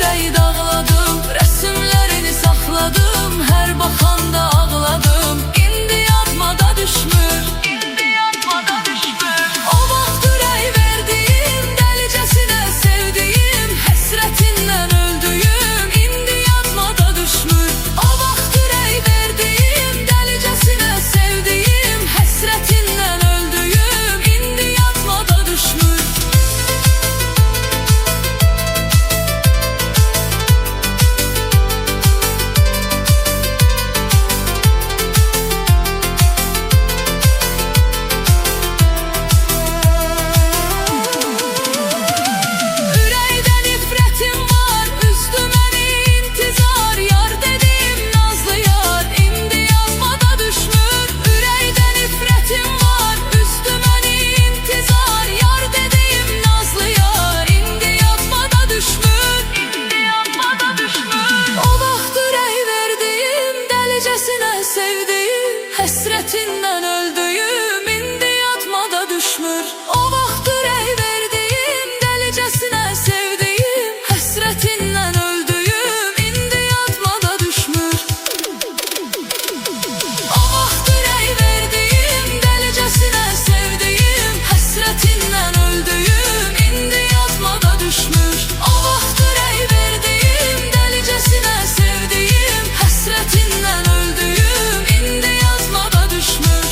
ürəyi dağladım, rəsmlərini saxladım, hər baxanda ağladım. İndi yadıma da düşmür, indi yadıma da düşmür. O vaxt ürəyi verdiyim, dəlicəsinə sevdiyim, həsrətindən öldüyüm, indi yadıma da düşmür. O vaxt ürəyi verdiyim, dəlicəsinə sevdiyim, həsrətindən öldüyüm, indi yadıma da düşmür. Sevdiğim, həsrətindən öldüyüm, indi yadıma da düşmür. O vaxt ürək verdiyim, dəlicəsinə sevdiyim, həsrətindən öldüyüm, indi yadıma da düşmür. O vaxt ürək verdiyim, dəlicəsinə sevdiyim, həsrətindən öldüyüm, indi yadıma da düşmür. O vaxt ürək verdiyim, dəlicəsinə sevdiyim, həsrətindən öldüyüm, indi yadıma da düşmür.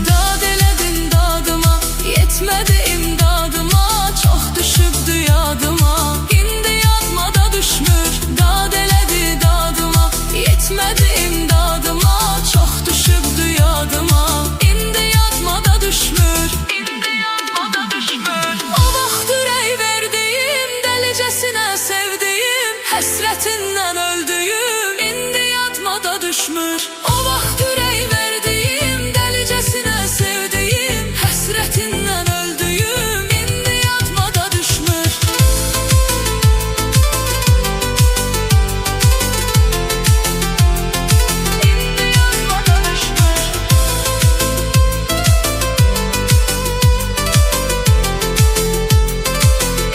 Dad elədin dadıma, yetmədi imdadıma, çox düşübdü yadıma, indi yadıma da düşmür. Dad elədi dadıma, yetmədi imdadıma, çox düşübdü yadıma, indi yadıma da düşmür. İndi yadıma da düşmür. O vaxt ürək verdiyim, dəlicəsinə sevdiyim, həsrətindən öldüyüm, indi yadıma da düşmür. O vaxt ürək verdiyim, dəlicəsinə sevdiyim, həsrətindən öldüyüm, indi yadıma da düşmür. İndi yadıma da düşmür.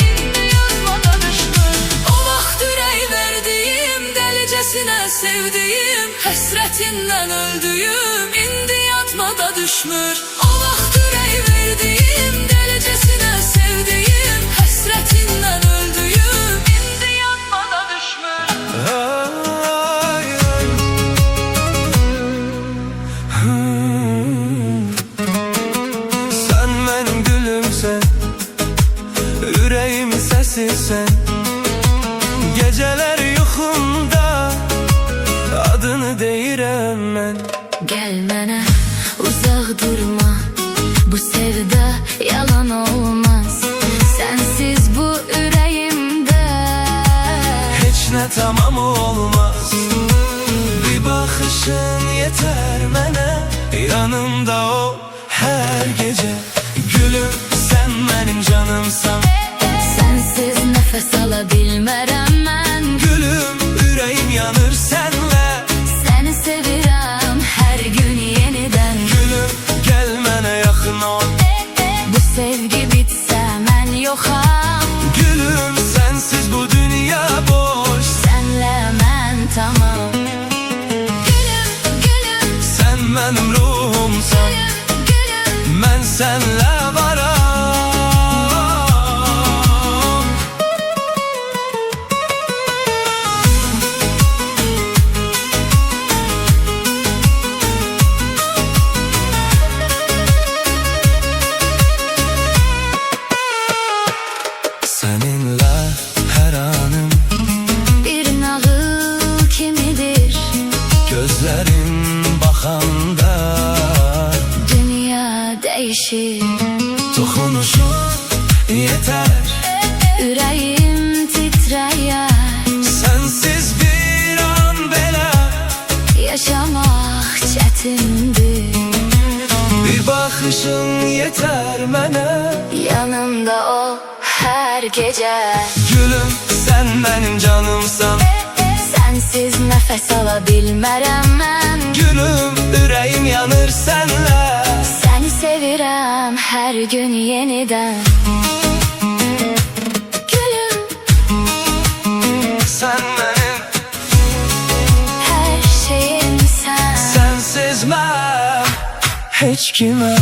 İndi yadıma da düşmür. O vaxt ürək verdiyim, dəlicəsinə sevdiyim, həsrətindən öldüyüm, indi yadıma da düşmür. O vaxt ürək verdiyim, dəlicəsinə sevdiyim, həsrətindən öldüyüm, indi yadıma da düşmür. Ay, ay. Sen benim gülümsen, yüreğimin sesisin. Geceler yuxumda adını deyirəm mən. Gəl mənə uzaq durma, bu sevda yalan olmaz. Sənsiz bu ürəyimdə Heç nə tamam olmaz. Bir bakışın yeter mənə, yanımda ol her gece. Gülüm sen benim canımsan, Sənsiz nəfəs ala bilmərəm mən. gülüm yüreğim yanır senle. Səni sevirəm hər gün yenidən. Gülüm gel mənə yaxın ol. Bu sevgi bitsə mən yoxam. Gülüm sensiz bu dünya boş. Sənlə mən tamam. Gülüm, gülüm, Sen benim ruhumsan, gülüm, ben senle varam. Seninle her anım bir nağıl kimidir. gözlerin bakanda Dünya dəyişir, dokunuşun yeter. ürəyim titrəyər. Sensiz bir an belə Yaşamaq çətindir. bir bakışın yeter mənə. Yanımda ol hər gecə. Gülüm sen benim canımsan, Sənsiz nəfəs ala bilmərəm mən. gülüm yüreğim yanır senle. sevirəm hər gün yenidən. Gülüm, Sen benim hər şeyimsən. sensiz ben hiç kime.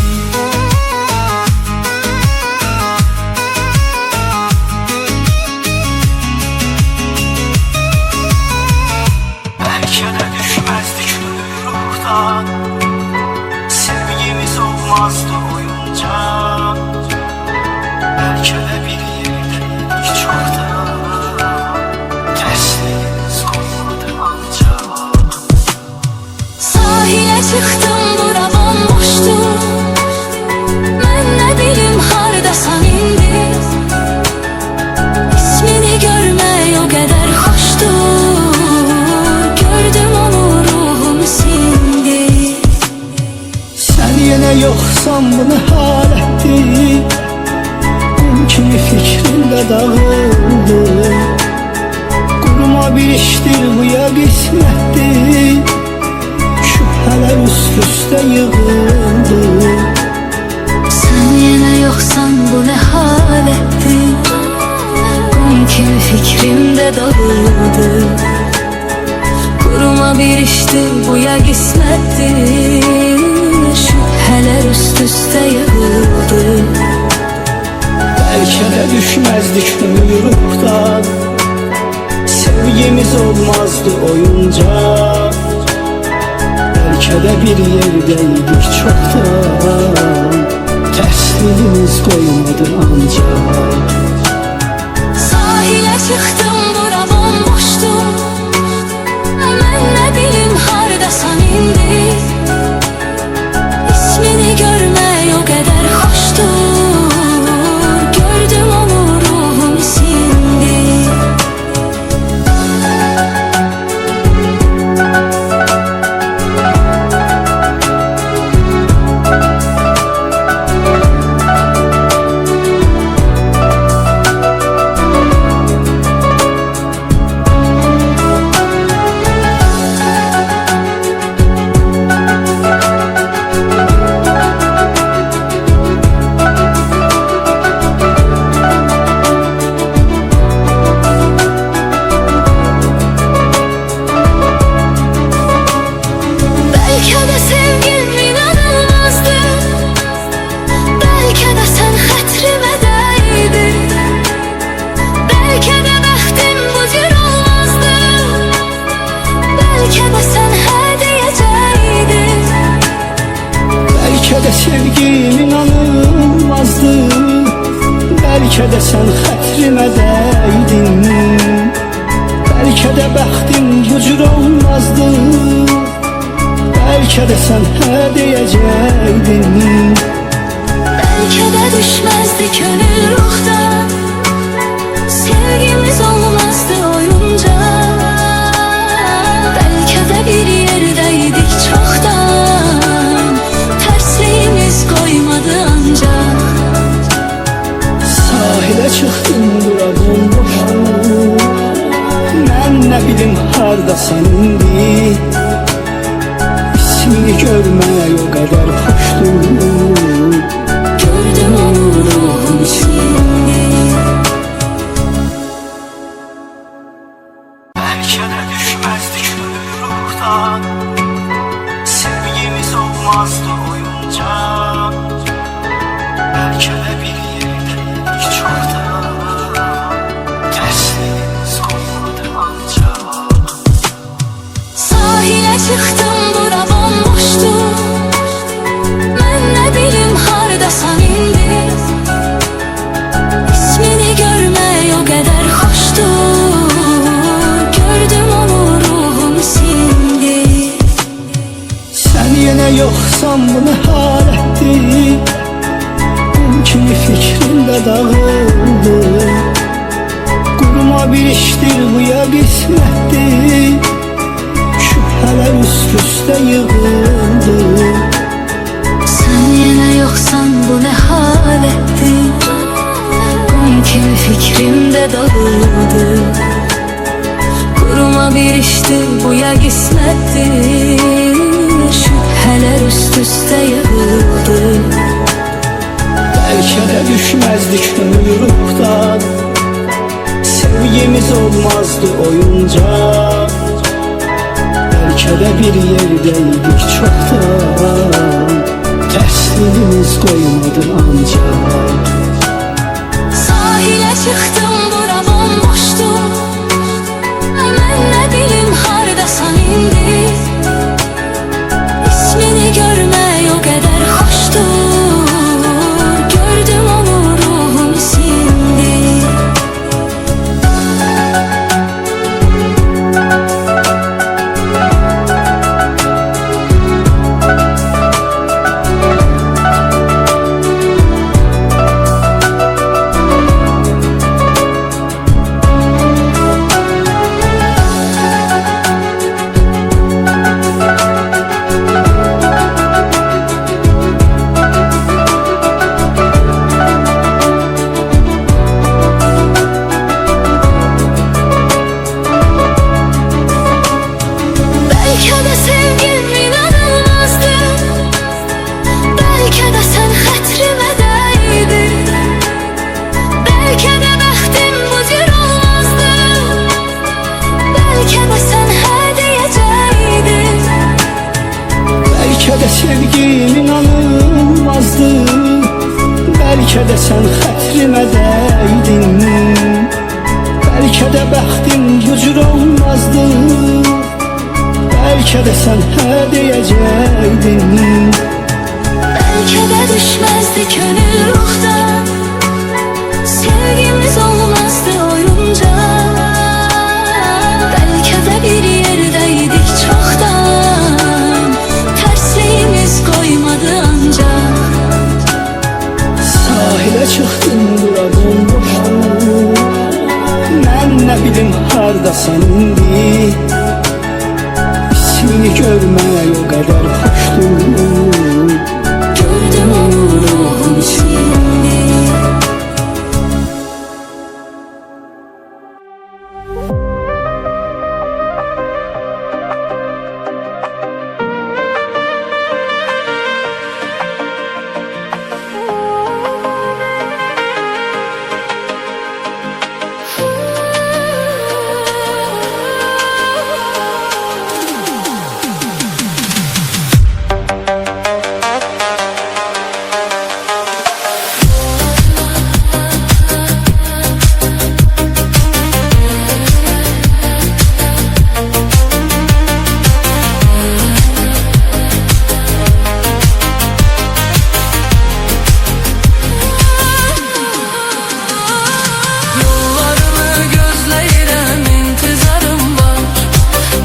Belki de düşmezdik ruhtan, sevgimiz olmazdı oyuncak. Belki de bir yerdeydik çoktan, tersliğimiz olmadı ancak. Sahilə çıxdım, bura bomboşdu. Mən nə bilim hardasan indi. İsmini görmək o qədər xoşdur. Gördüm onu, ruhum sindi. Sen yine yoksan bu ne halettir? Kum kimi fikrimde dağıldı. Kuruma bir iştir bu ya kısmettir. Şüpheler üst üste yığıldı. Sen yine yoksan bu ne halettir? Kum kimi fikrimde dağıldı. Kuruma bir iştir bu ya kısmettir. Şüpheler üst üste yığıldı. Belki de düşmezdik ruhtan, sevgimiz olmazdı oyuncak. Belki de bir yerdeydik çoktan, tersliğimiz koymadı ancak. Sahilə çıxdım, bura bomboşdu. Mən nə bilim hardasan indi. İsmini görmək o qədər xoşdur. Gördüm onu, ruhum sindi. Belki de sevgim inanılmazdı. Belki de sen xətrimə dəydin. Belki de bəxtim bu cür olmazdı. Belki de sen hə deyəcəydin. Belki de sevgim inanılmazdı. Belki de sen hatırıma değdin. Belki de bəxtim bu cür olmazdı. Belki de sen hə deyəcəydin. Belki de düşmezdi könül ruhtan. Sevgimiz olmazdı oyuncak. Belki de bir yerdeydik çoktan. Tersliğimiz koymadı ancak. Sahile çıktım bura bomboşum. Ben ne bilim hardasan indi. İsmini görmək o kadar hoşdur. Gördüm onu, ruhum sindi. Belki de düşmezdik ruhtan, sevgimiz olmazdı oyuncak. Belki de bir yerdeydik çoktan, tersliğimiz koymadı ancak. Sahilə çıxdım, bura bomboşdu. Mən nə bilim hardasan indi. İsmini görmək o qədər xoşdur. Gördüm onu, ruhum sindi. Sen yine yoksan bu ne halettir? Kum kimi fikrimde dağıldı. Kuruma bir iştir bu ya kısmettir. Şüpheler üst üste yığıldı. Sen yine yoksan bu ne halettir? Kum kimi fikrimde dağıldı. Kuruma bir iştir bu ya kısmettir. Şüpheler üst üste yığıldı. Belki de düşmezdik ruhtan, sevgimiz olmazdı oyuncak. Belki de bir yerdeydik çoktan, tersliğimiz koymadı ancak. Sahile çıktım, bura bomboştu. Mən nə bilim hardasan indi. İsmini görmək o qədər xoşdur. Gördüm onu, ruhum sindi. Belki de sevgim inanılmazdı. Belki de sen xətrimə dəydin. Belki de bəxtim bu cür olmazdı. Belki de sen hə deyəcəydin. Belki de sevgim inanılmazdı. Belki de sen xətrimə dəydin. Belki de bəxtim bu cür olmazdı. Belki de sen hə deyəcəydin. Belki de düşmezdi könül ruhtan, sevgimiz olmazdı oyuncak. Belki de bir yerdeydik çoktan, tersliğimiz koymadı ancak. Sahile çıktım, bura bomboştu. Mən nə bilim hardasan indi. İsmini görmək o qədər xoşdur. Gördüm onu, ruhum sindi. Yollarını gözləyirəm, intizarım var.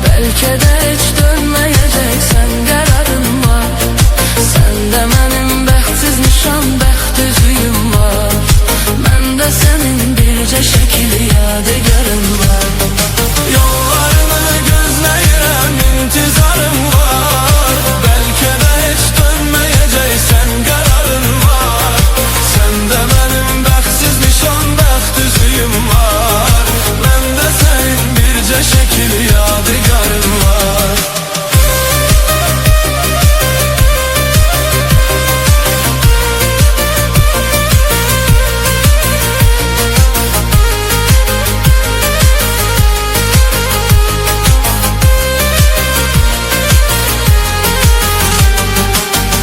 Belki de hiç dönməyəcəksən, qərarın var. Səndə mənim bəxtsiz nişan, bəxt üzüyüm var. Məndə sənin bircə şəkil yadigarın var. Yollarını gözləyirəm, intizarım var. Belki de hiç dönməyəcəksən, qərarın var. Səndə mənim bəxtsiz nişan, bəxt üzüyüm var. Məndə sənin bircə şəkil yadigarın var.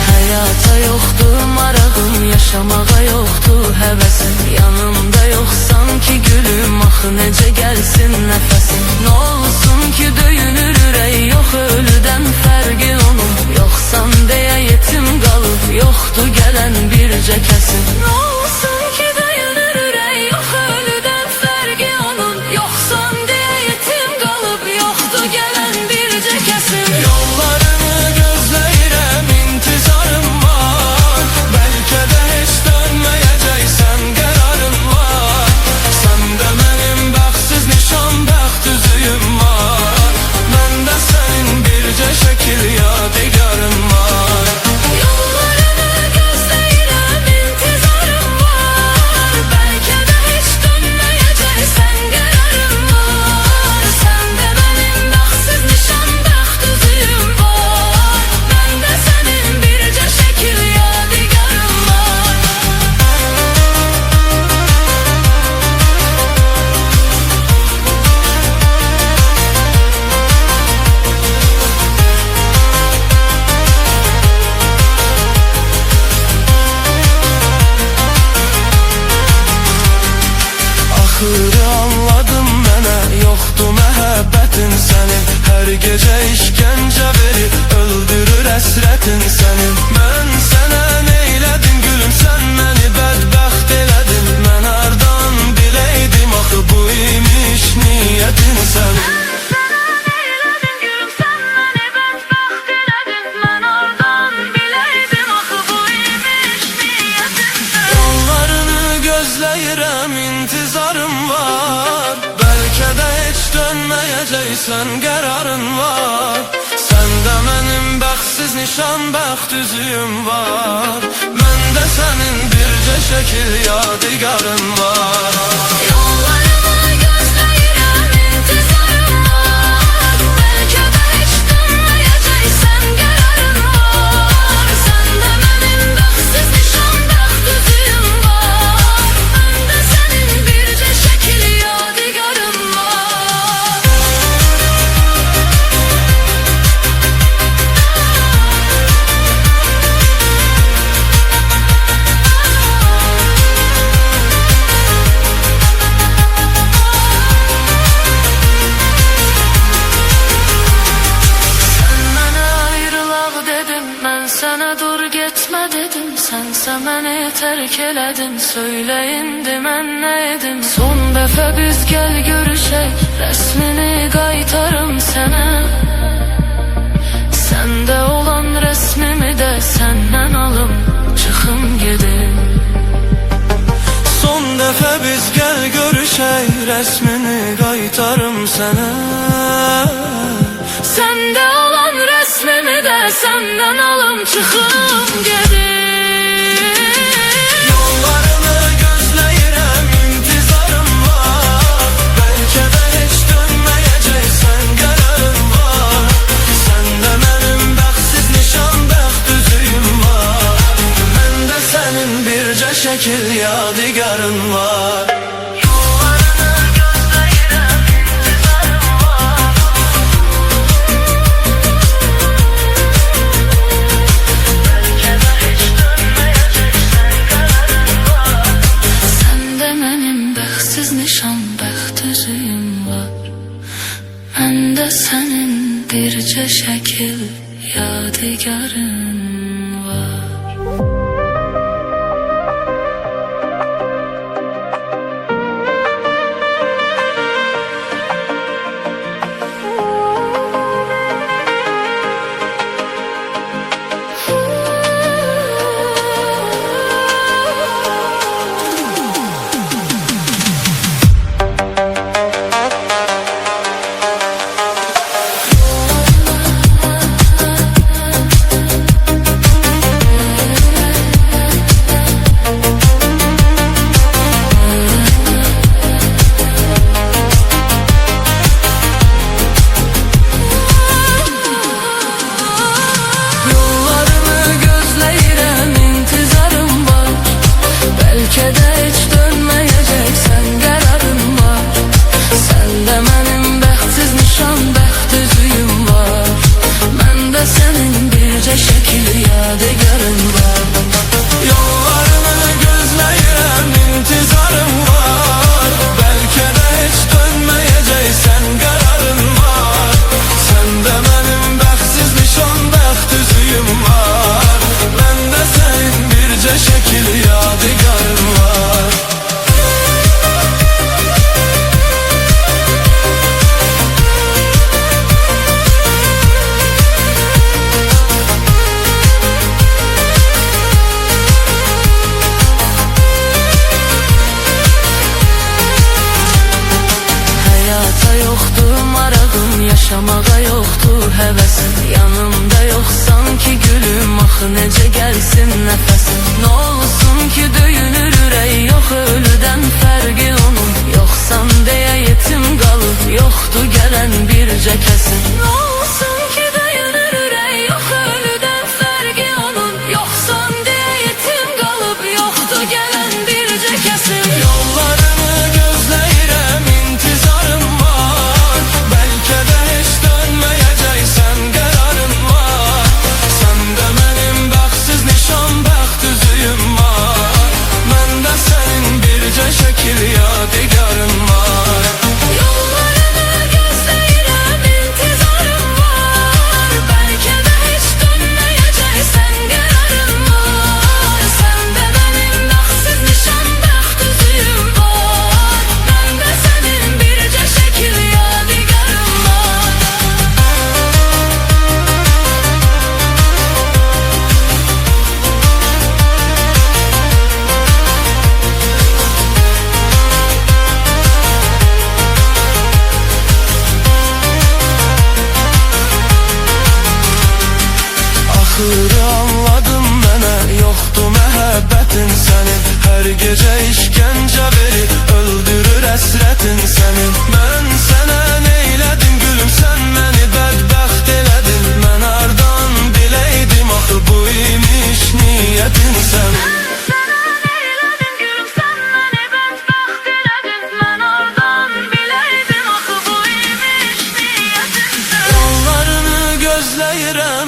Həyata yoxdur marağım, yaşamağa yoxdur həvəsim. Yanımda yoxsan ki gülüm, axı necə gəlsin nəfəsim. Nə olsun ki döyünür ürək, yox ölüdən fərqi onun. Yoxsan deyə yetim qalıb, yoxdur gələn bircə kəsim. Nə olsun ki döyünür ürək, yox ölüdən fərqi onun. Yoxsan deyə yetim qalıb, yoxdur gələn bircə kəsim. Yollarını gözləyirəm, intizarım var. Belki de hiç dönməyəcəksən, qərarın var. Səndə mənim bəxtsiz nişan, Axırı anladım mənə yoxdur məhəbbətin sənin. Hər gecə işgəncə verir, öldürür əsrətin sənin. Mən sənə neylədim gülüm, sən məni bədbəxt elədin. Mən hardan biləydim axı bu imiş niyyətin sənin. İntizarım var, bəlkə də heç dönməyəcəksən, qərarın var. Səndə mənim bəxtsiz nişan, bəxt üzüyüm var. Məndə sənin bircə şəkil yadigarın var. Yollarımı gözləyirəm, intizarım var. Bəlkə də heç dönməyəcəksən, qərarın var. Səndə mənim bəxtsiz nişan, bəxt üzüyüm var. Məndə sənin bircə şəkil yadigarım var. Sən mənə ayrılaq dedin, mən sənə dur getmə dedim. Sənsə məni tərk elədin, söylə indi mən nə edim? Son dəfə biz gəl görüşək, rəsmini qaytarım sənə. Səndə olan rəsmimi də səndən alım, çıxım gedim. Son dəfə biz gəl görüşək, rəsmini qaytarım sənə. Səndə olan rəsmimi də səndən alım, çıxım gedim. Yollarını gözləyirəm, intizarım var. Bəlkə də heç dönməyəcəksən, qərarın var. Səndə mənim bəxtsiz nişan, bəxt üzüyüm var. Məndə sənin bircə şəkil yadigarın var. Yollarını gözləyirəm, intizarım var. Bəlkə də heç dönməyəcəksən, qərarın var. Səndə mənim bəxtsiz nişan, bəxt üzüyüm var. Məndə sənin bircə şəkil yadigarın var. Yollarını gözləyirəm, intizarım var. Bəlkə də heç dönməyəcəksən, qərarın var. Səndə mənim bəxtsiz nişan, bəxt üzüyüm var. Məndə sənin bircə şəkil yadigarın var. Yollarını gözləyirəm, intizarım var. Bəlkə də heç dönməyəcəksən, qərarın var. Səndə mənim bəxtsiz nişan, bəxt üzüyüm var. Məndə sənin bircə şəkil yadigarın var. Həyata yoxdur marağım, yaşamağa yoxdur həvəsim. Yanımda yoxsan ki gülüm, axı necə gəlsin nəfəsim? Nə olsun ki döyünür ürək, yox ölüdən fərqi onun. Yoxsan deyə yetim qalıb, yoxdur gələn bircə kəsim. Nə olsun ki döyünür ürək, yox ölüdən fərqi onun. Yoxsan deyə yetim qalıb, yoxdur gələn bircə kəsim. Yollarını gözləyirəm, intizarım var. Bəlkə də heç dönməyəcəksən, qərarın var. Səndə mənim bəxtsiz nişan, bəxt üzüyüm var. Məndə sənin bircə şəkil yadigarın var. Her gece işkence verip öldürür esretin senin. Ben sana neyledim gülüm, sen beni bedbaxt eledin. Ben hardan bileydim axı bu imiş niyetin senin.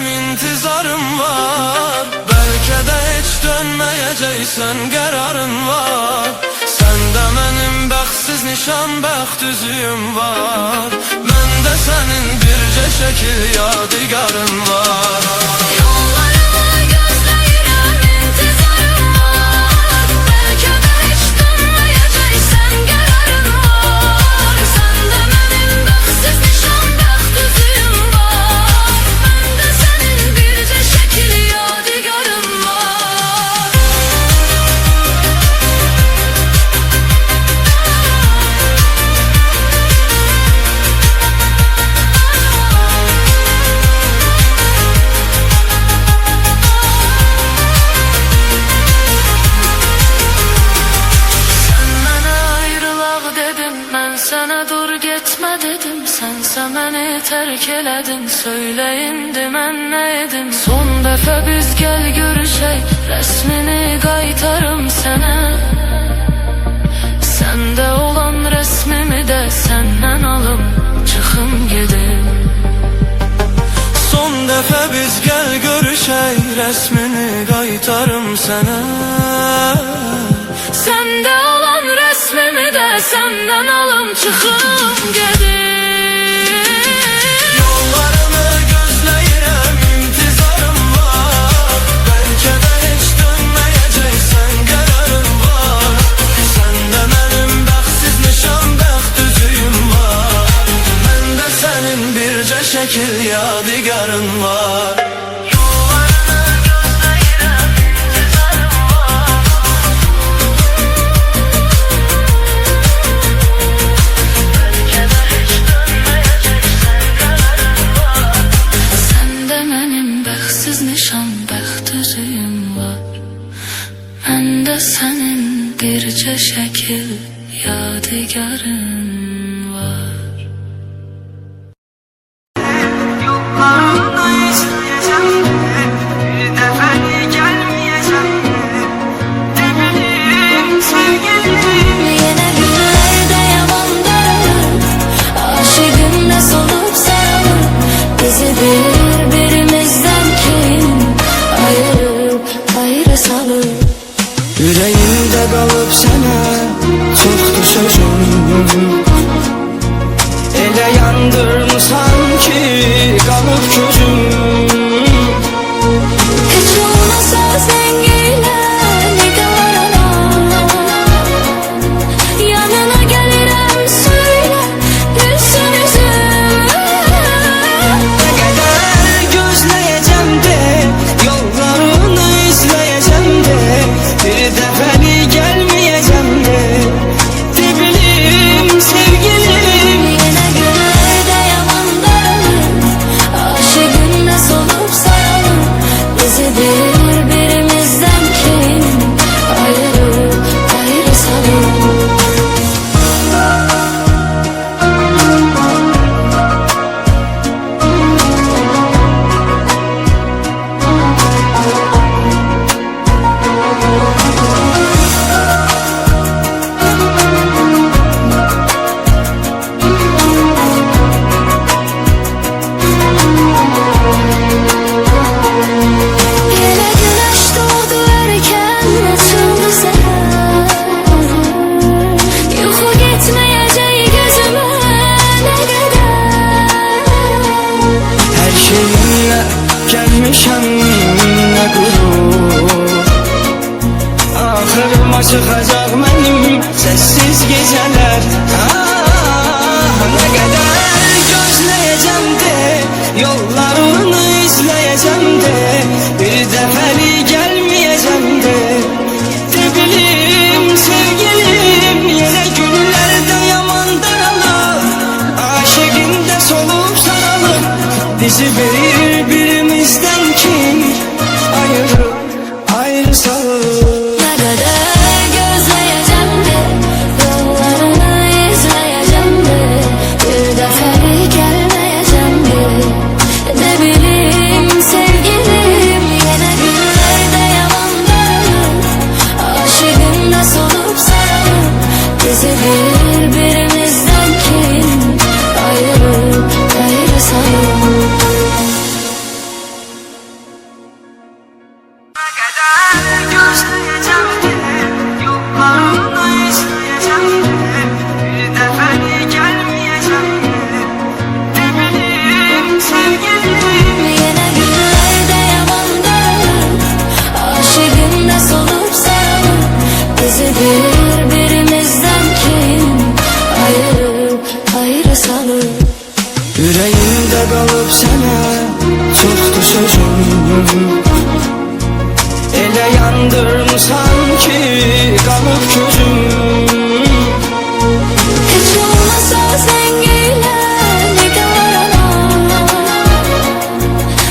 İntizarım var. Belki de hiç dönmeyeceksen kararın var. Sende benim bəxtsiz nişan, bəxt üzüyüm var. Bende senin birce şekil yadigarın var. Yollarımı gözləyirəm, intizarım var. Belki de hiç dönmeyeceksen kararın var. Sende benim bəxtsiz nişan, bəxt üzüyüm var. Bende senin birce şekil yadigarın var. Senden ayrılaq dedim, ben sana dur gitme dedim. Sense beni terk eledin, söyle indi mən nə edim. Son dəfə biz gel görüşək, resmini qaytarım sənə. Sende olan resmimi de senden alım, çıxım gedim. Son defa biz gel görüşək, resmini qaytarım sana. Sende olan resmimi de senden alım, çıxım gedim. Yollarımı gözləyirəm, intizarım var. Belki de hiç dönmeyeceksen kararın var. Sende benim bəxtsiz nişan, bəxt üzüyüm var. Bende senin birce şekil yadigarın var. Sende benim bəxtsiz nişan, bəxt üzüyüm var. Bende senin birce şekil yadigarın var. Yollarında izleyeceğim de, bir defeli gelmeyeceğim de. Ne bileyim sevgilim. Yine günlerde yaman daralır, aşıkımla solup saralır. Bizi birbirimizden kim ayırıp ayrı salır. Yüreğimde kalıp sana çoktu sözüm. Ele yandırmışsan ki kalıp gözüm. Hiç olmasa zengiyle nigarana, yanına gelirem söyle gülsün yüzüm. Ne kadar gözleyeceğim de, yollarını izleyeceğim de. Bir defeli gelmeyeceğim de. Ne bileyim sevgilim. Yine günlerde yaman daralır, aşıkımla solup saralım. Bizi birbirimizden kim ayırıp ayrı salır. Yine güneş doğdu erken açıldı seher. Yuhu gitmeyecek gözüme ne kadar. Her şeyimle gelmişem ne gurur. Ahırıma çıkacak benim sessiz geceler. Ne kadar gözleyeceğim de, yollarını izleyeceğim de. Bir defeli gelmeyeceğim de. Ne bileyim sevgilim, yine günlerde yaman daralır. Aşıkımda solup saralım. Bizi birbirimizden kim ayırıp ayrı salır. Ne kadar sanki kalıp gözüm. Hiç olmasa sen geyler arama,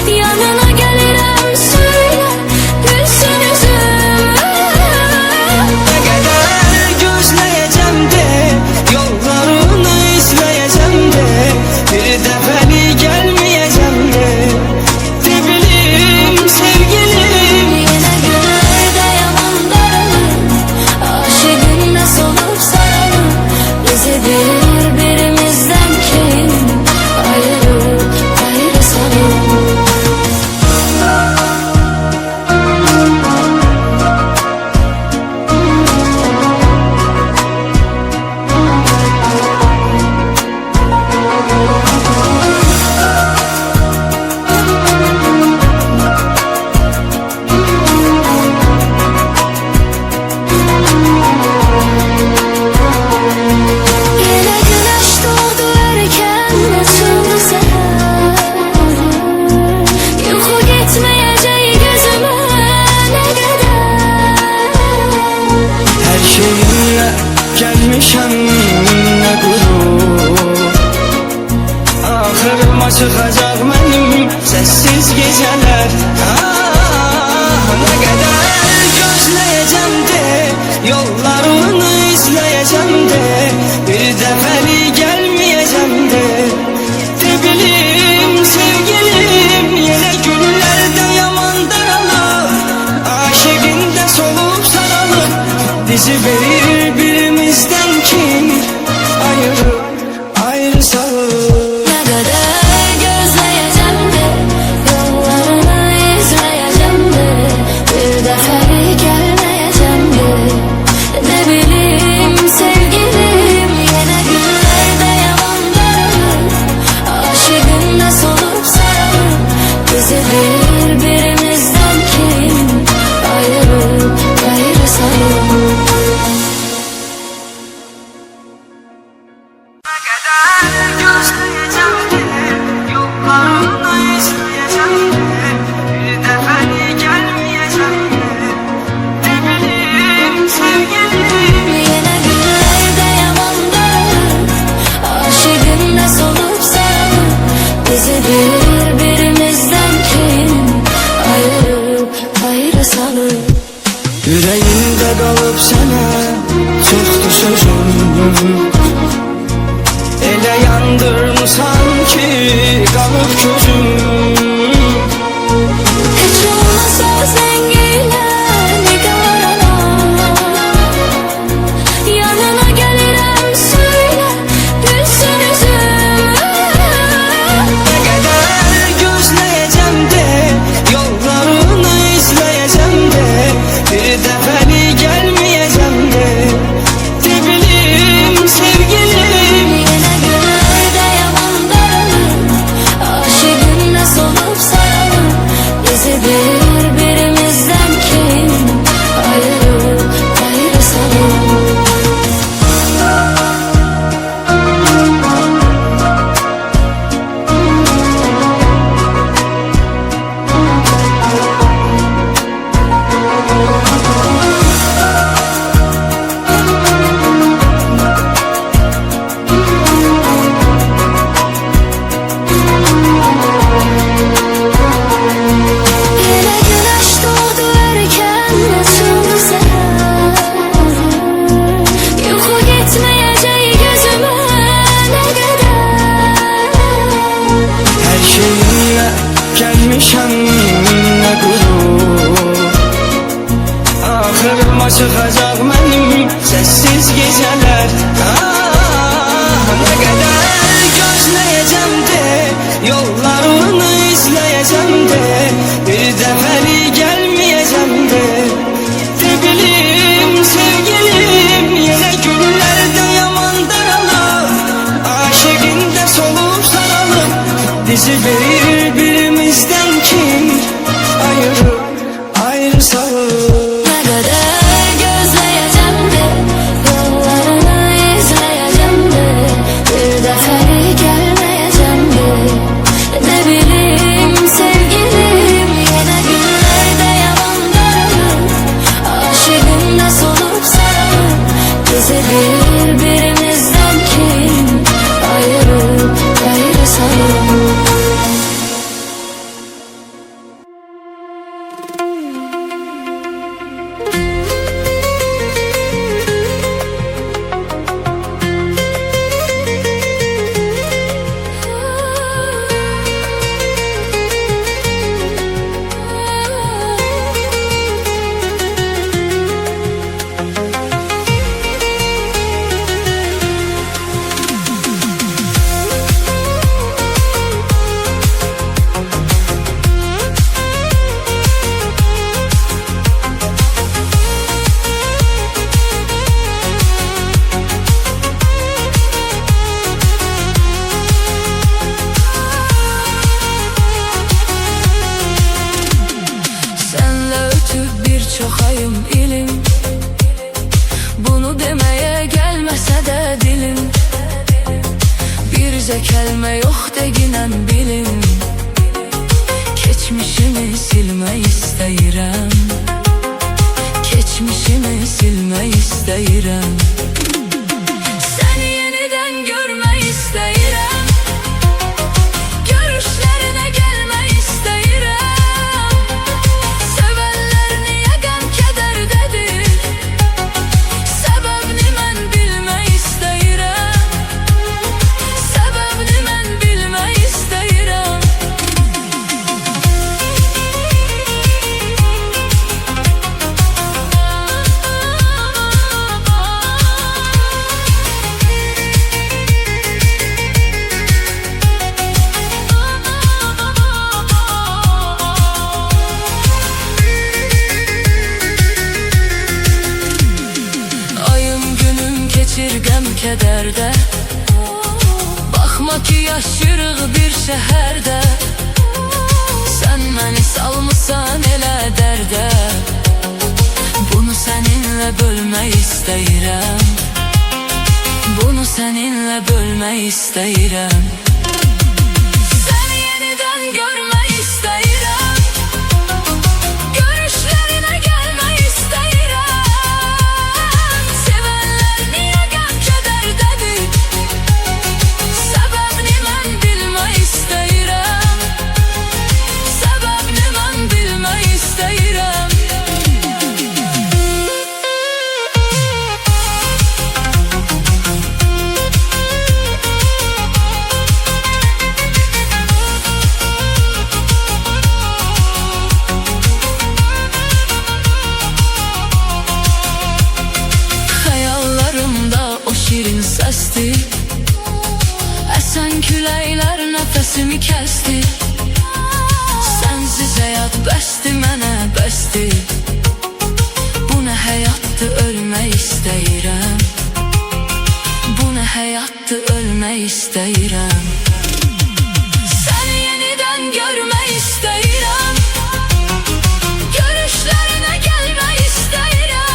yanına gelirim söyle gülsün yüzüm. Ne kadar gözleyeceğim de, yollarını izleyeceğim de, bir defeli gelmeyeceğim de. Ne bileyim sevgilim, Yine günlerde yalan daralır, aşığınla solup saralım. Bizi birbirimizden kim ayırıp ayrı salır? Yine güneş doğdu erken açıldı seher. Yuhu gitmeyeceği gözüme ne kadar. her şeyimle gelmişem ne gurur. Ahırıma çıkacak benim sessiz geceler. Ne kadar gözleyeceğim de, yollarını izleyeceğim de, bir defeli gelmeyeceğim de. Ne bileyim sevgilim, yine günlerde yaman daralır, aşığında solup saralım. Bizi birbirimizden kim ayırıp ayrı salır? Ne kadar gözleyeceğim de, yollarını izleyeceğim de, bir daha gelmeyeceğim de. Ne bileyim sevgilim, yine günlerde yalan daralır, aşığınla solup saralım. Bizi birbirimizden kim ayırıp ayrı salır? Ne kadar gözleyeceğim de, yollarını izleyeceğim de, bir defeli gelmeyeceğim de. Ne bileyim sevgilim, Yine günlerde yalan daralır, aşığınla solup saralım. Bizi birbirimizden kim ayırıp ayrı salır? yüreğimde kalıp sana çoktu sözüm. Ele yandırmışsan ki kalıp gözüm. Hiç olmasa sen geyler arama, yanına gelirim söyle gülsün yüzüm. Ne kadar gözleyeceğim de, yollarını izleyeceğim de, bir defeli gelmeyeceğim de. Ne bileyim sevgilim, Yine günlerde yalan daralır, aşığınla solup saralım. Bizi birbirimizden kim ayırıp ayrı salır? Yine güneş doğdu erken açıldı seher. Yuhu gitmeyeceği gözüme ne kadar. her şeyimle gelmişem ne gurur. Ahırıma çıkacak benim sessiz geceler. Ne kadar gözleyeceğim de, yollarını izleyeceğim de, bir defeli gelmeyeceğim de. Ne bileyim sevgilim, yine günlerde yaman daralır, aşığında solup saralım. Bizi birbirimizden kim ayırıp ayrı salır? Ne kadar gözleyeceğim de, yollarını izleyeceğim de, bir daha gelmeyeceğim de. Ne bileyim sevgilim, yine günlerde yalan daralır, Bizə kəlmə yox deginən bilin, keçmişimi silmək istəyirəm, keçmişimi silmək istəyirəm. Səni yenidən görmək istəyirəm, görüşlərinə gəlmək istəyirəm. Sevənlər niyə qəm-kədərdədir, səbəbini mən bilmək istəyirəm, səbəbini mən bilmək istəyirəm. Kədərdə baxma ki yaşırıq bir şəhərdə, sən məni salmısan elə dərdə. Bunu səninlə bölmək istəyirəm, bunu səninlə bölmək istəyirəm. Səni yenidən görmək istəyirəm, görüşlərinə gəlmək istəyirəm. Sevənlər niyə qəm-kədərdədir, səbəbini mən bilmək istəyirəm, səbəbini mən bilmək istəyirəm. Şirin səsdir, əsən küləklər nəfəsimi kəsdir. Sənsiz həyat bəsdir mənə bəsdir, bu nə həyatdır ölmək istəyirəm, bu nə həyatdır ölmək istəyirəm. Səni yenidən görmək istəyirəm, görüşlərinə gəlmək istəyirəm.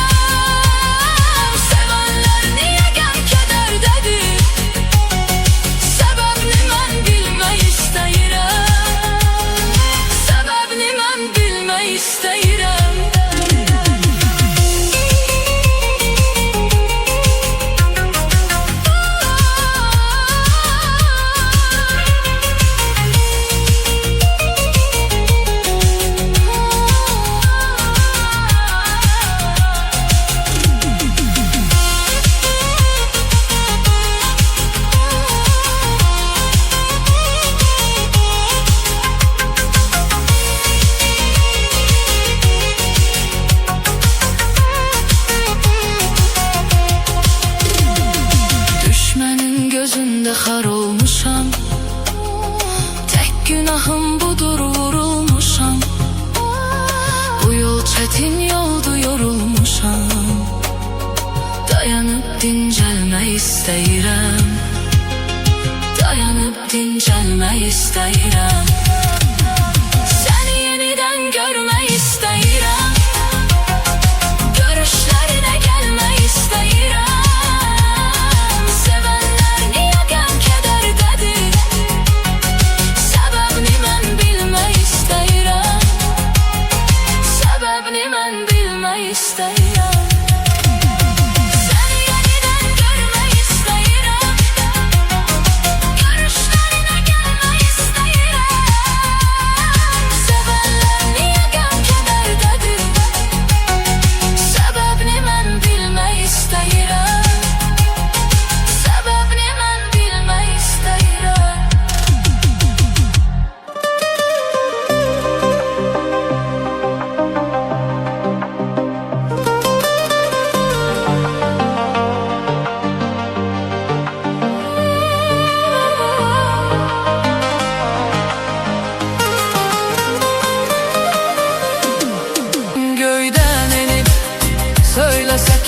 Xar olmuşam, tək günahım budur vurulmuşam. Bu yol çətin yoldu yorulmuşam, dayanıb dincəlmək istəyirəm, dayanıb dincəlmək istəyirəm. Səni yenidən görmək istəyirəm, görüşlərinə gəlmək istəyirəm.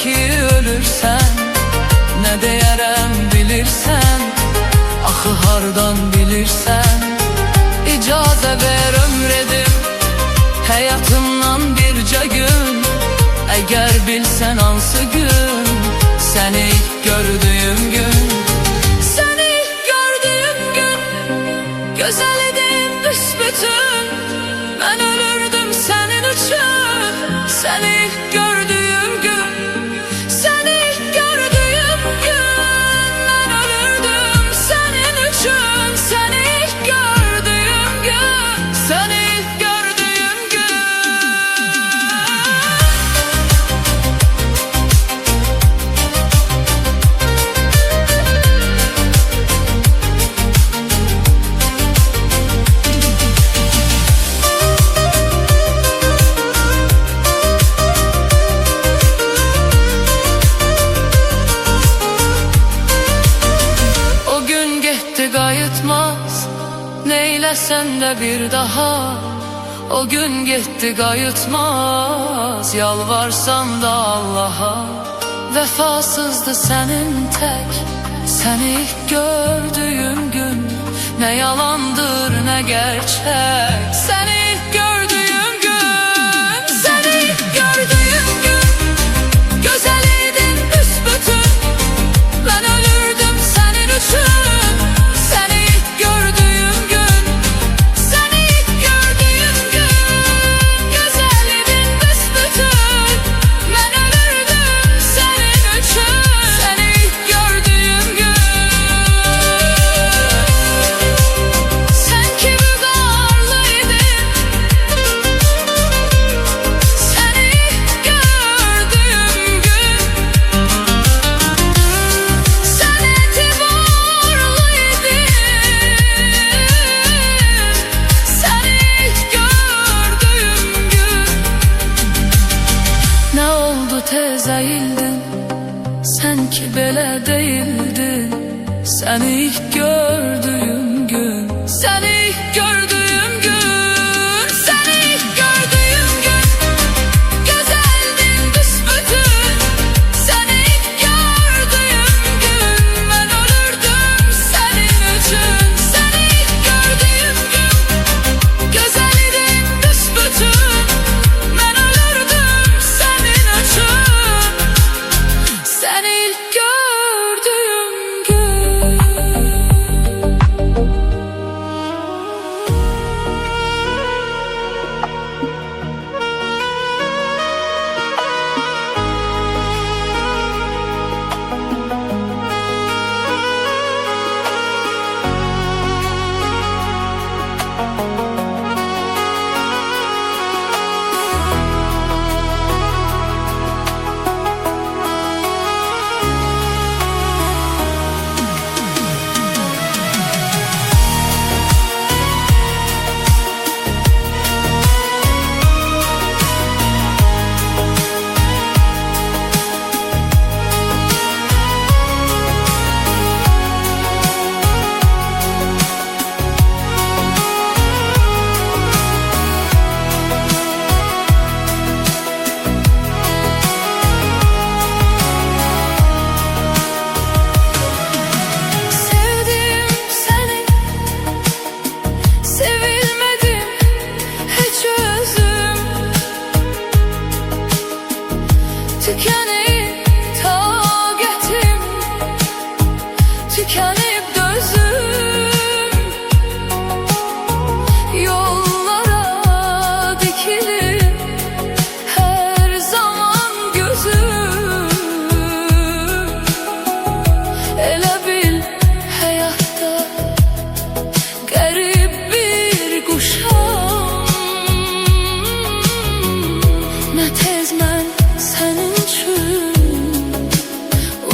ki ölürsən, nə deyərəm bilirsən, axı hardan bilirsən. İcazə ver ömr edim həyatımdan bircə gün, əgər bilsən hansı gün, səni gördüyüm gün, səni gördüyüm gitti qayıtmaz, neyləsən də bir daha. O gün gitti qayıtmaz, yalvarsam da Allah'a. Vefasızdı senin tek, seni ilk gördüğüm gün. Ne yalandır ne gerçek, seni ilk gördüğüm gün. Seni ilk gördüğüm gün, güzelliydin büsbütün. Ben ölürdüm senin için. Seni ilk gördüğüm gün, seni ilk gördüğüm gün, güzelliydin büsbütün. Ben ölürdüm senin için. Seni ilk gördüğüm gün, sen ki bügarlıydın. Seni ilk gördüğüm gün, sen etibarlıydın. Seni ilk gördüğüm gün, ne oldu tez əyildin, sen ki belə değildin. Seni ilk gördüğüm gün, seni ilk gördüğüm gün, seni ilk gördüğüm gün, güzeldin büsbütün. Seni ilk gördüğüm gün, ben ölürdüm senin için. Seni ilk gördüğüm gün, güzelliydin büsbütün. Ben ölürdüm senin için. Seni ilk gördüğüm gün. Sevdim seni, sevilmedim hiç özüm. Tükenip taqətim, tükenip dözüm. Yollara dikilip her zaman gözüm. Elə bil həyatda qərib bir quşam. Nə tez mən sənin üçün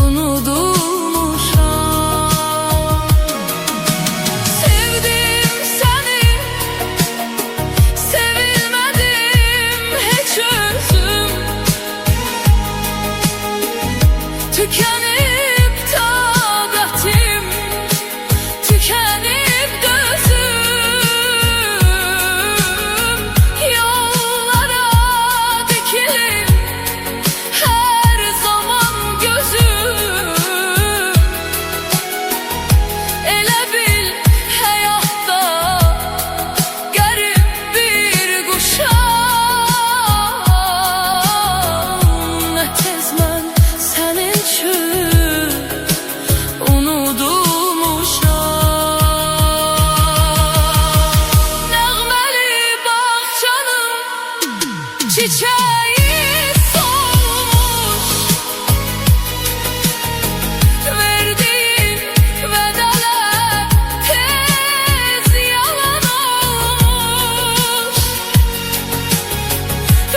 unudulmuşam. Sevdim səni, sevilmədim heç özüm. Tükenip taqətim, tükenip dözüm. Yollara dikilip her zaman gözüm. Elə bil həyatda qərib bir quşam. Nə tez mən sənin üçün unudulmuşam. Nəğməli bağçanın çiçeği solmuş. Verdiğin vədalar tez yalan olmuş.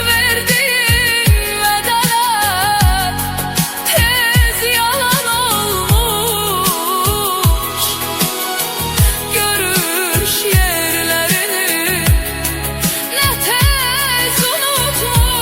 Verdiğin vədalar tez yalan olmuş. Görüş yerlerini ne tez unutmuş.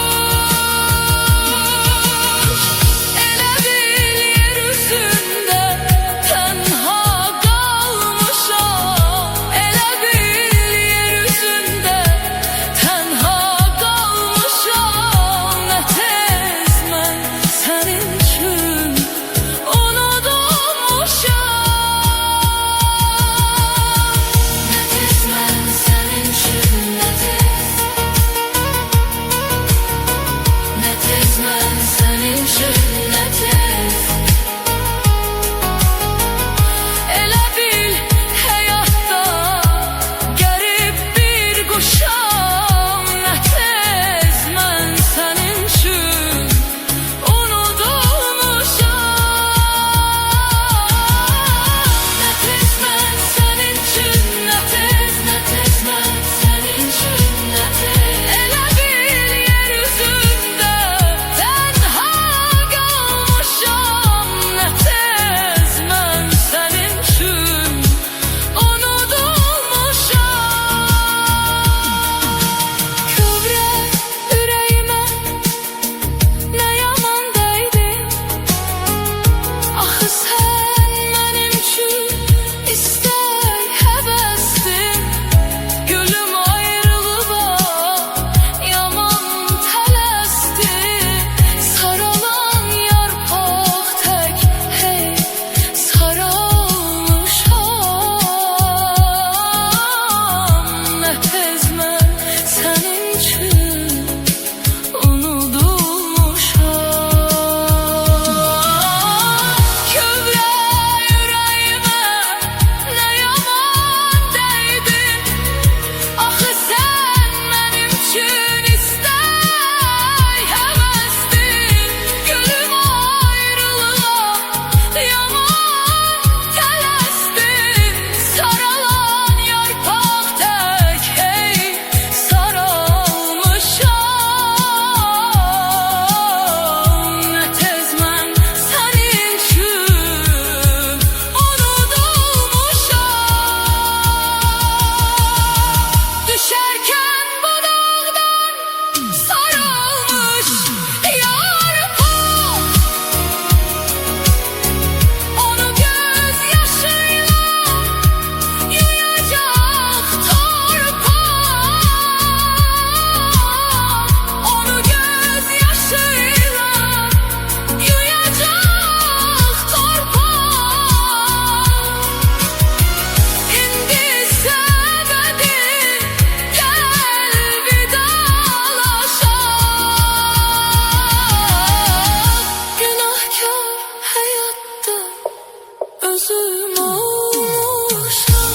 olmuşam.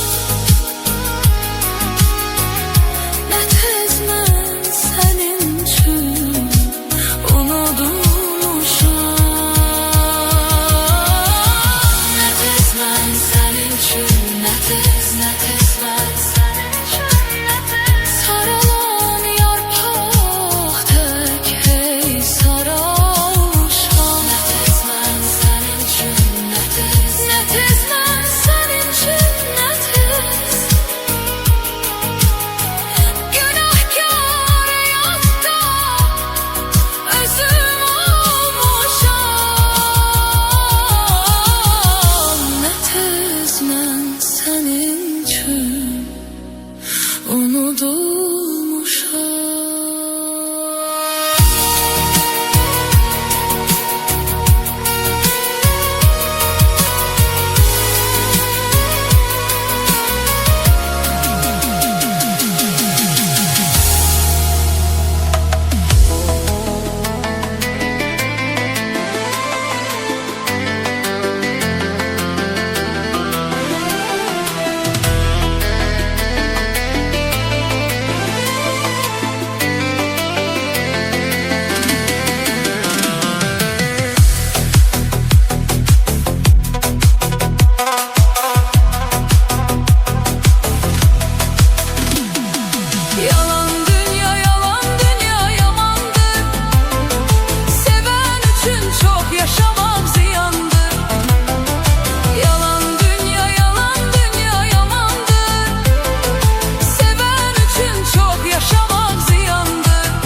Ne tez mən sənin üçün unudulmuşam. Ne tez mən sənin üçün, ne tez mən sənin üçün, ne tez saralan yarpaq tək hey saralmışam. Ne tez mən sənin üçün, ne tez mən sənin üçün, ne tez günahkar yadda özüm olmuşam. Ne tez mən sənin üçün unudulmuşam. Yalan dünya yamandır. Seven üçün çok yaşamak ziyandır. Yalan dünya yamandır. Seven üçün çok yaşamak ziyandır.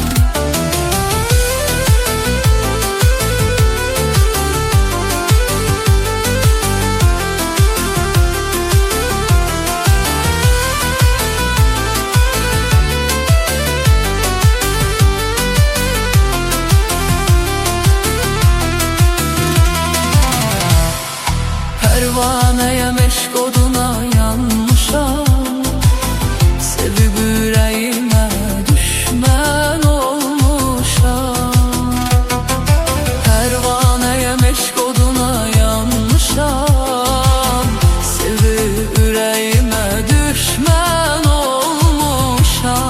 Pervaneye meşk oduna yanmışam. Sevib ürəyimə düşmən olmuşam. Pervaneye meşk oduna yanmışam. Sevib ürəyimə düşmən olmuşam.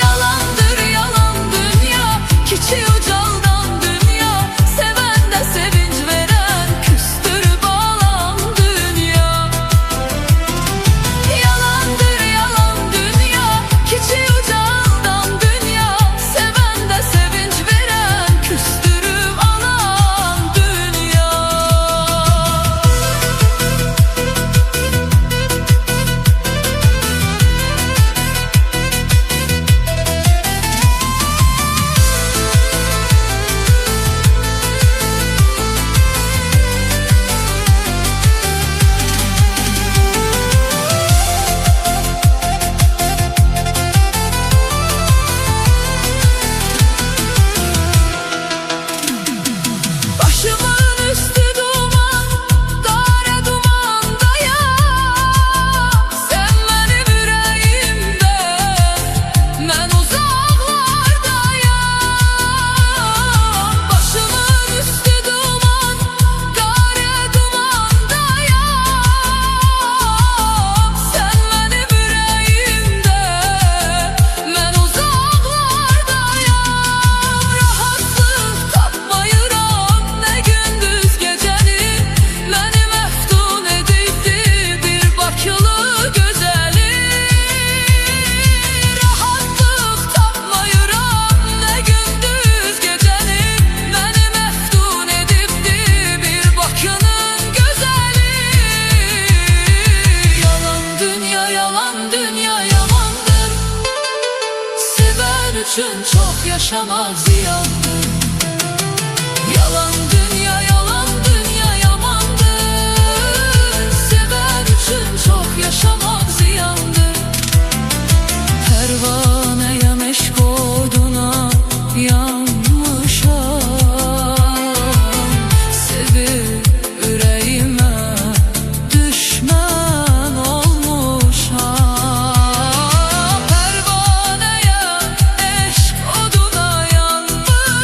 Yalandır yalan dünya, kiçik ucaldan dünya. Seven de sevinç veren, küstürüp alan dünya. Yalandır yalan dünya, kiçik ucaldan dünya. Seven de sevinç veren, küstürüp alan dünya. Başımın üstü duman, kara dumandayam. Sen benim yüreğimde, ben uzaklardayam. Başımın üstü duman, kara dumandayam. Sen benim yüreğimde, ben uzaklardayam. Rahatlık tapmayıram ne gündüz geceni. Beni meftun edildi bir bakılı gözeli. Rahatlık tapmayıram ne gündüz geceni. Beni meftun edildi bir bakının gözeli. Yalan dünya yamandır. Seven üçün çok yaşamak ziyandır. Yalan dünya yamandır. Seven üçün çok yaşamak ziyandır. Pervaneye meşk oduna yanmışam. Sevib ürəyimə düşmən olmuşam. Pervaneye eşk oduna yanmışam.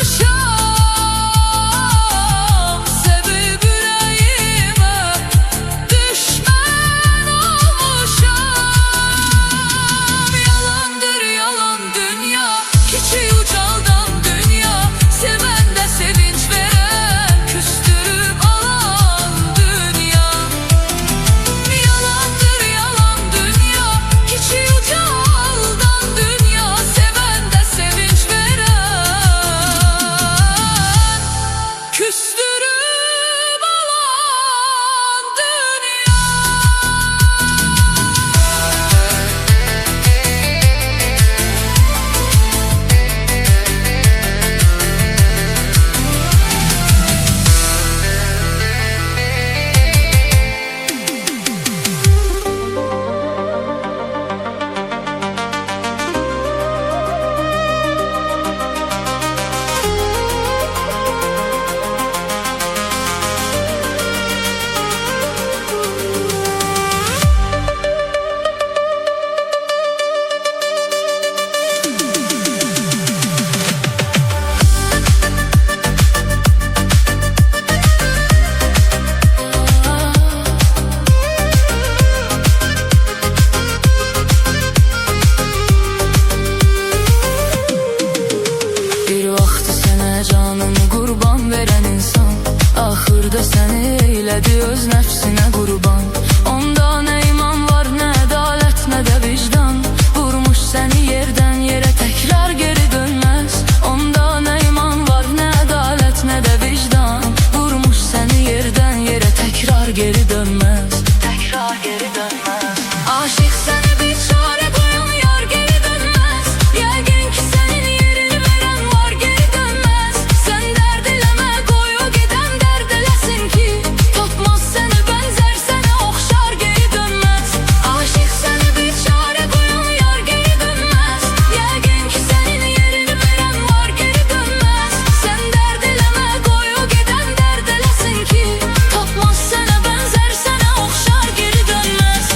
qurban. Onda nə iman var, nə ədalət, nə də vicdan. Vurmuş səni yerdən yerə, təkrar geri dönməz. Onda nə iman var, nə ədalət, nə də vicdan. Vurmuş səni yerdən yerə, təkrar geri dönməz. Təkrar geri dönməz. Aşık səni bir çare qoyan yar geri dönməz. Yəqin ki sənin yerini verən var, geri dönməz. Sən dərd eləmə, qoy o gedən dərd eləsin ki, tapmaz səni bənzər, sənə oxşar, geri dönməz. Aşık səni bir çare qoyan yar geri dönməz. Yəqin ki sənin yerini verən var, geri dönməz. Sən dərd eləmə, qoy o gedən dərd eləsin ki, tapmaz sənə bənzər, sənə oxşar, geri dönməz.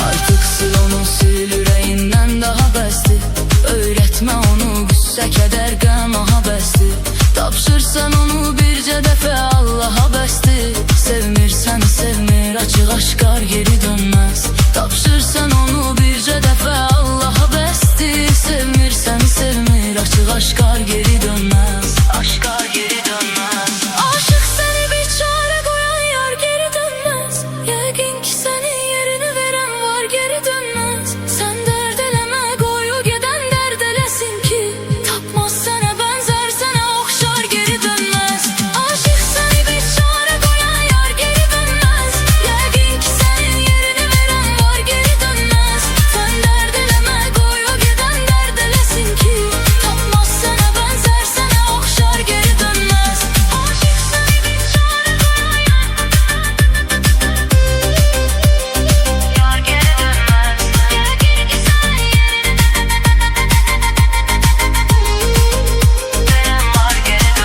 Artık sil onu, sil ürəyindən daha bəsdir. Öyrətmə onu qüssə, kədər, qəm, aha bəsdir. Tapşırsan onu bircə dəfə, Allaha bəsdir. Sevmirsən, sevmir, açıq aşkar geri dönməz. Tapşırsan onu bircə dəfə, Allaha bəsdir. Sevmirsən, sevmir, açıq aşkar geri dönməz. Aşkar geri dönməz. Aşık səni bir çare qoyan yar geri dönməz. Yəqin ki sənin yerini verən var, geri dönməz. Sən dərd eləmə, qoy o gedən dərd eləsin ki, tapmaz sənə bənzər, sənə oxşar, geri dönməz. Aşık səni bir çare qoyan yar geri dönməz. Yəqin ki sənin yerini verən var, geri dönməz. Sən dərd eləmə, qoy o gedən dərd eləsin ki, tapmaz sənə bənzər, sənə oxşar, geri dönməz. Aşık səni bir çare qoyan yar geri dönməz. Yəqin ki sənin yerini verən var, geri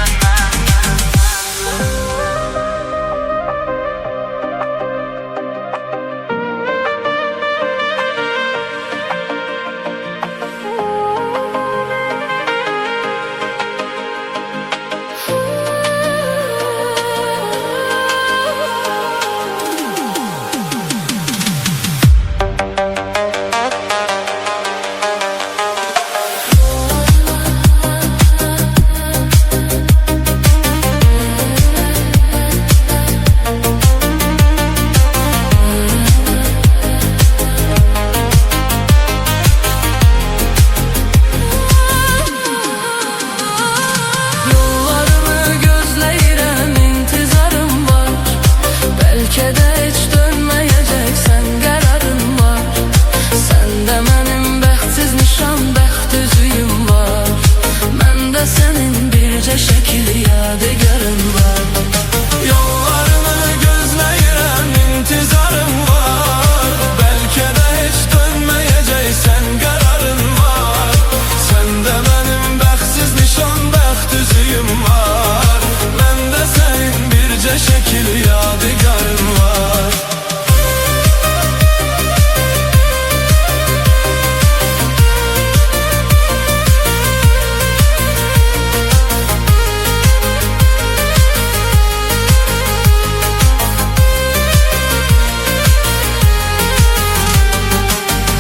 Yollarını gözləyirəm, intizarım var. Bəlkə də heç dönməyəcəksən, qərarın var. Səndə mənim bəxtsiz nişan, bəxt üzüyüm var. Məndə sənin bircə şəkil yadigarın var. Yollarını gözləyirəm, intizarım var. Bəlkə də heç dönməyəcəksən, qərarın var. Səndə mənim bəxtsiz nişan, bəxt üzüyüm var. Məndə sənin bircə şəkil yadigarın var.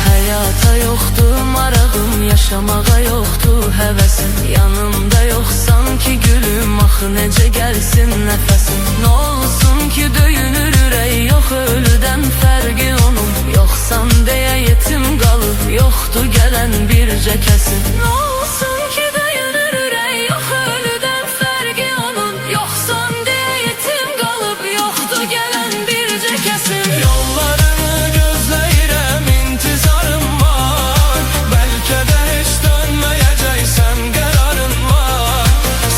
Həyata yoxdur marağım, yaşamağa yoxdur həvəsim. Yanımda yoxsan ki gülüm, axı necə gəlsin nəfəsim. Nə olsun ki döyünür ürək, yox ölüdən fərqi onun. Yoxsan deyə yetim qalıb, yoxdur gələn bircə kəsim. Nə olsun ki döyünür ürək, yox ölüdən fərqi onun. Yoxsan deyə yetim qalıb, yoxdur gələn bircə kəsim. Yollarını gözləyirəm, intizarım var. Bəlkə də heç dönməyəcəksən, qərarın var.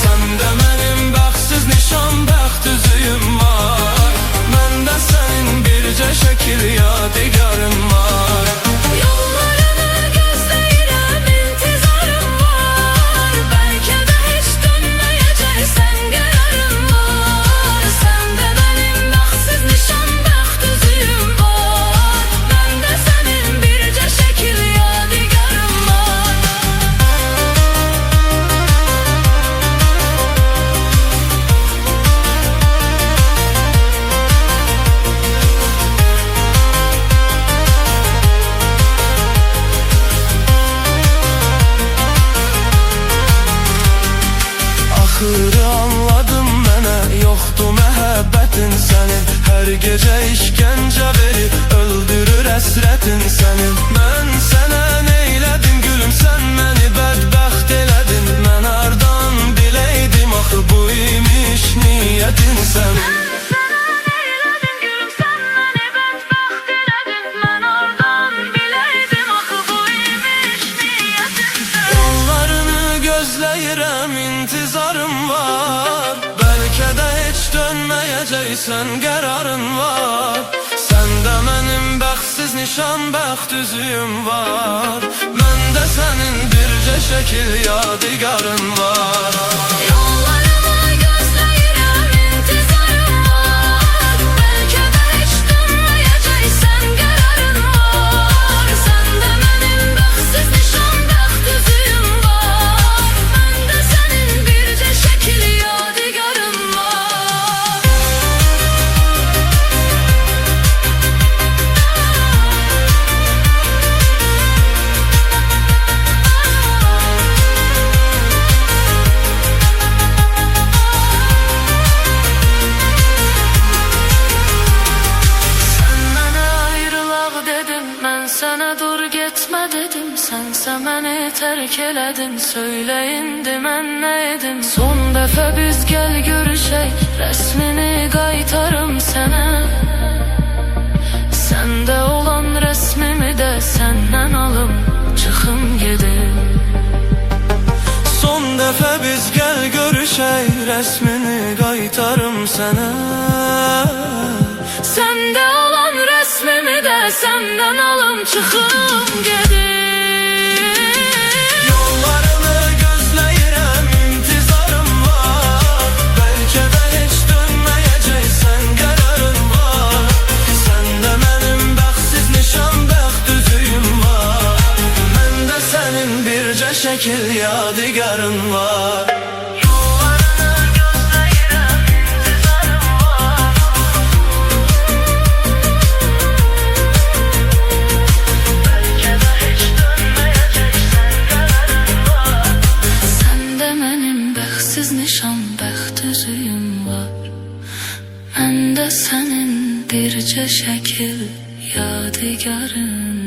Səndə mənim bəxtsiz nişan, bəxt üzüyüm var. Məndə sənin bircə şəkil yadigarın var. Yollarını gözləyirəm, intizarım var. Bəlkə də heç dönməyəcəksən, qərarın var. Səndə mənim bəxtsiz nişan, bəxt üzüyüm var. hasretin senin. Her gece işkence verip öldürür hasretin senin. Ben sana neyledim gülüm, sen beni bedbaxt eledin. Ben hardan bileydim axı bu imiş niyetin senin. Gözləyirəm, intizarım var. Bəlkə də heç dönməyəcəksən, qərarın var. Səndə mənim bəxtsiz nişan, bəxt üzüyüm var. Məndə sənin bircə şəkil yadigarın var. Yollarımı gözləyirəm, intizarım var. Bəlkə də heç dönməyəcəksən, qərarın var. Səndə mənim bəxtsiz nişan, bəxt üzüyüm var. Məndə sənin bircə şəkil yadigarın var. Sana dur getmə dedim, sənsə məni tərk elədin. Söylə indi mən nə edim? Son dəfə biz gəl görüşək, rəsmini qaytarım sənə. Səndə olan rəsmimi də səndən alım, çıxım gedim. Son dəfə biz gəl görüşək, rəsmini qaytarım sənə. Səndə olan rəsmimi də səndən alım, çıxım gedim. Yollarını gözləyirəm, intizarım var. Bəlkə də heç dönməyəcəksən, qərarın var. Səndə mənim bəxtsiz nişan, bəxt üzüyüm var. Məndə sənin bircə şəkil yadigarın var. Nişan, bəxt üzüyüm var. Məndə sənin bircə şəkil yadigarın